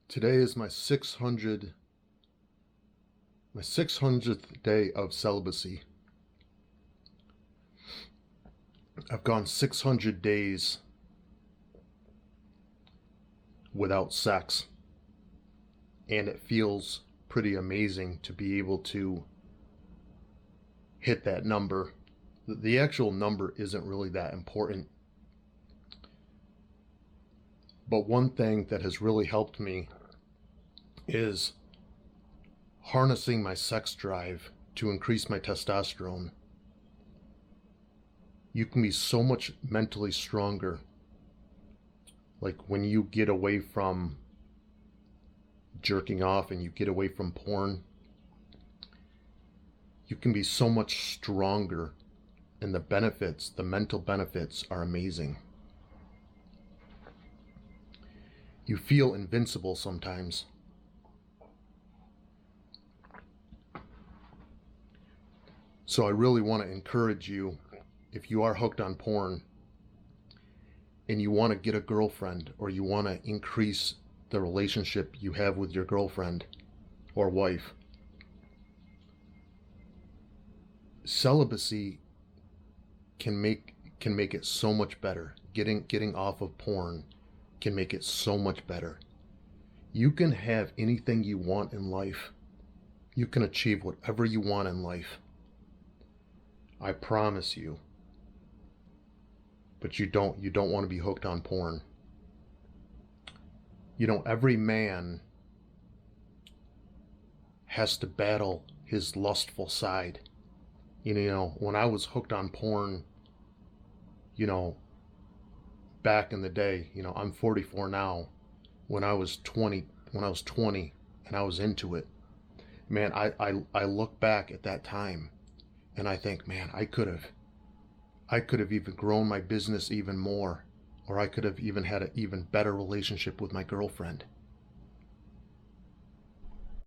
Today is my 600th day of celibacy. I've gone 600 days without sex, and it feels pretty amazing to be able to hit that number. The actual number isn't really that important, but one thing that has really helped me is harnessing my sex drive to increase my testosterone. You can be so much mentally stronger. Like when you get away from jerking off and you get away from porn, you can be so much stronger, and the mental benefits are amazing. You feel invincible sometimes. So I really want to encourage you, if you are hooked on porn and you want to get a girlfriend, or you want to increase the relationship you have with your girlfriend or wife, celibacy can make it so much better. Getting off of porn can make it so much better. You can have anything you want in life. You can achieve whatever you want in life. I promise you. But you don't want to be hooked on porn. You know, every man has to battle his lustful side. You know, when I was hooked on porn, back in the day, I'm 44 now. When I was 20 and I was into it, man, I look back at that time and I think, man, I could have even grown my business even more, or I could have even had an even better relationship with my girlfriend.